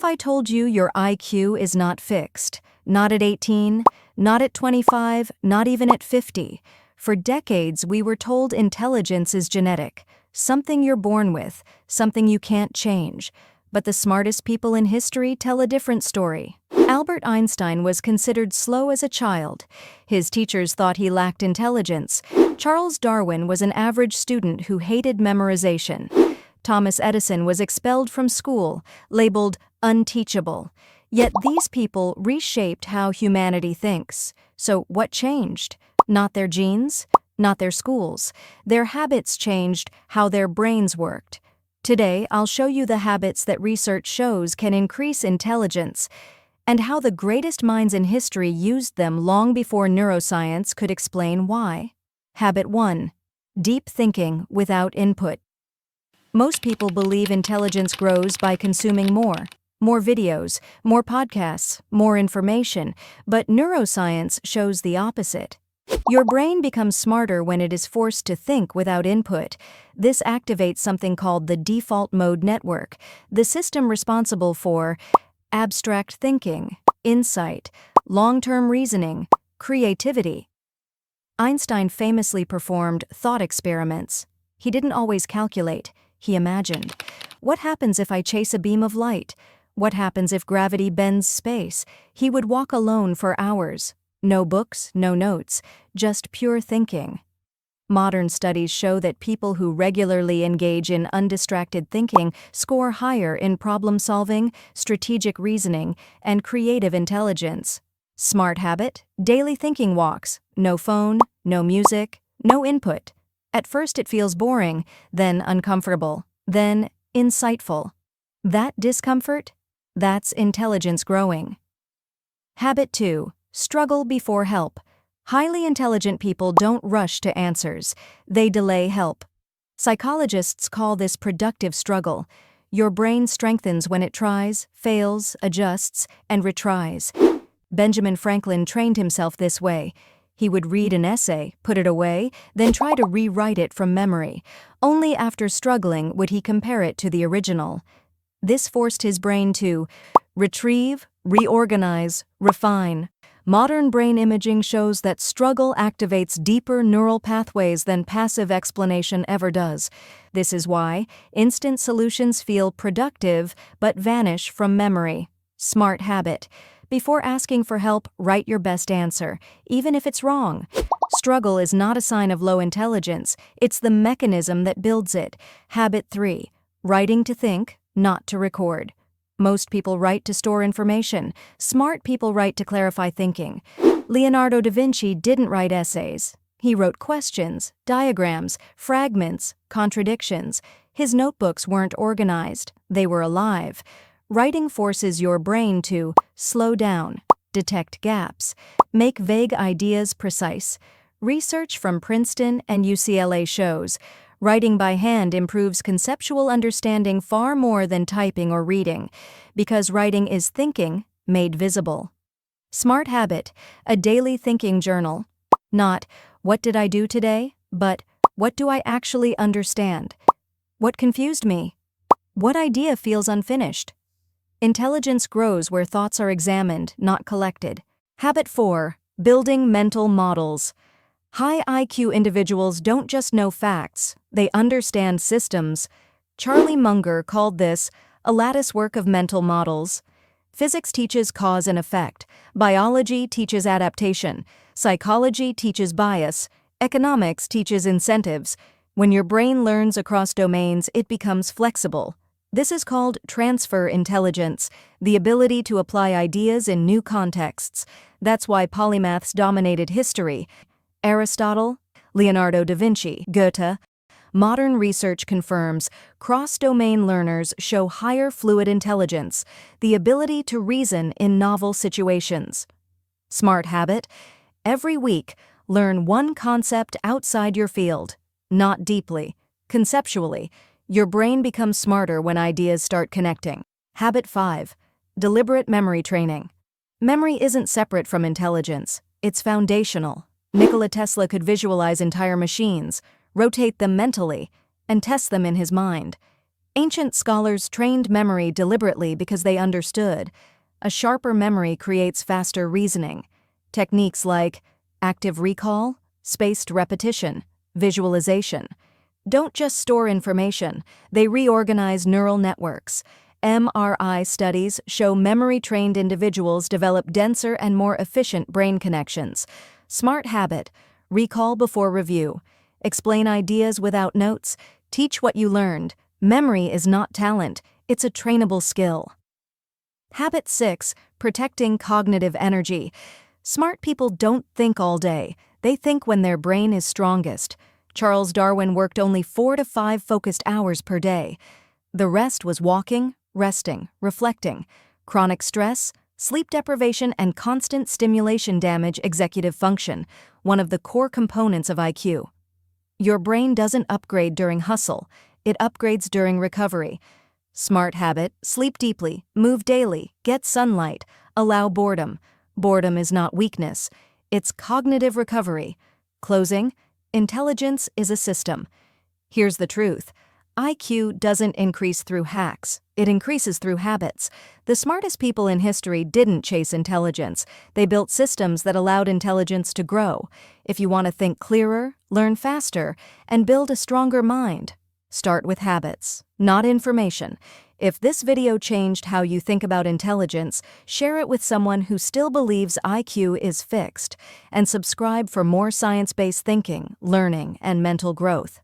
I told you your IQ is not fixed? Not at 18, not at 25, not even at 50. For decades, we were told intelligence is genetic, something you're born with, something you can't change. But the smartest people in history tell a different story. Albert Einstein was considered slow as a child. His teachers thought he lacked intelligence. Charles Darwin was an average student who hated memorization. Thomas Edison was expelled from school, labeled unteachable. Yet these people reshaped how humanity thinks. So what changed? Not their genes, not their schools. Their habits changed how their brains worked. Today, I'll show you the habits that research shows can increase intelligence, and how the greatest minds in history used them long before neuroscience could explain why. Habit 1. Deep thinking without input. Most people believe intelligence grows by consuming more videos, more podcasts, more information, but neuroscience shows the opposite. Your brain becomes smarter when it is forced to think without input. This activates something called the default mode network, the system responsible for abstract thinking, insight, long-term reasoning, creativity. Einstein famously performed thought experiments. He didn't always calculate, he imagined. What happens if I chase a beam of light? What happens if gravity bends space? He would walk alone for hours. No books, no notes, just pure thinking. Modern studies show that people who regularly engage in undistracted thinking score higher in problem-solving, strategic reasoning, and creative intelligence. Smart habit: daily thinking walks. No phone, no music, no input. At first it feels boring, then uncomfortable, then insightful. That discomfort? That's intelligence growing. Habit 2. Struggle before help. Highly intelligent people don't rush to answers. They delay help. Psychologists call this productive struggle. Your brain strengthens when it tries, fails, adjusts, and retries. Benjamin Franklin trained himself this way. He would read an essay, put it away, then try to rewrite it from memory. Only after struggling would he compare it to the original. This forced his brain to retrieve, reorganize, refine. Modern brain imaging shows that struggle activates deeper neural pathways than passive explanation ever does. This is why instant solutions feel productive but vanish from memory. Smart habit: before asking for help, write your best answer, even if it's wrong. Struggle is not a sign of low intelligence, it's the mechanism that builds it. Habit 3. Writing to think, not to record. Most people write to store information. Smart people write to clarify thinking. Leonardo da Vinci didn't write essays. He wrote questions, diagrams, fragments, contradictions. His notebooks weren't organized. They were alive. Writing forces your brain to slow down, detect gaps, make vague ideas precise. Research from Princeton and UCLA shows writing by hand improves conceptual understanding far more than typing or reading, because writing is thinking made visible. Smart habit: a daily thinking journal. Not, what did I do today? But, what do I actually understand? What confused me? What idea feels unfinished? Intelligence grows where thoughts are examined, not collected. Habit 4. Building mental models. High IQ individuals don't just know facts, they understand systems. Charlie Munger called this a latticework of mental models. Physics teaches cause and effect, biology teaches adaptation, psychology teaches bias, economics teaches incentives. When your brain learns across domains, it becomes flexible. This is called transfer intelligence, the ability to apply ideas in new contexts. That's why polymaths dominated history. Aristotle, Leonardo da Vinci, Goethe. Modern research confirms cross-domain learners show higher fluid intelligence, the ability to reason in novel situations. Smart habit: every week, learn one concept outside your field. Not deeply, conceptually. Your brain becomes smarter when ideas start connecting. Habit 5. Deliberate memory training. Memory isn't separate from intelligence, it's foundational. Nikola Tesla could visualize entire machines, rotate them mentally, and test them in his mind. Ancient scholars trained memory deliberately because they understood. A sharper memory creates faster reasoning. Techniques like active recall, spaced repetition, visualization don't just store information, they reorganize neural networks. MRI studies show memory-trained individuals develop denser and more efficient brain connections. Smart habit: recall before review. Explain ideas without notes. Teach what you learned. Memory is not talent, it's a trainable skill. Habit 6. Protecting cognitive energy. Smart people don't think all day. They think when their brain is strongest. Charles Darwin worked only 4 to 5 focused hours per day. The rest was walking, resting, reflecting. Chronic stress, sleep deprivation, and constant stimulation damage executive function, one of the core components of IQ. Your brain doesn't upgrade during hustle, it upgrades during recovery. Smart habit: sleep deeply, move daily, get sunlight, allow boredom. Boredom is not weakness, it's cognitive recovery. Closing: intelligence is a system. Here's the truth. IQ doesn't increase through hacks, it increases through habits. The smartest people in history didn't chase intelligence, they built systems that allowed intelligence to grow. If you want to think clearer, learn faster, and build a stronger mind, start with habits, not information. If this video changed how you think about intelligence, share it with someone who still believes IQ is fixed, and subscribe for more science-based thinking, learning, and mental growth.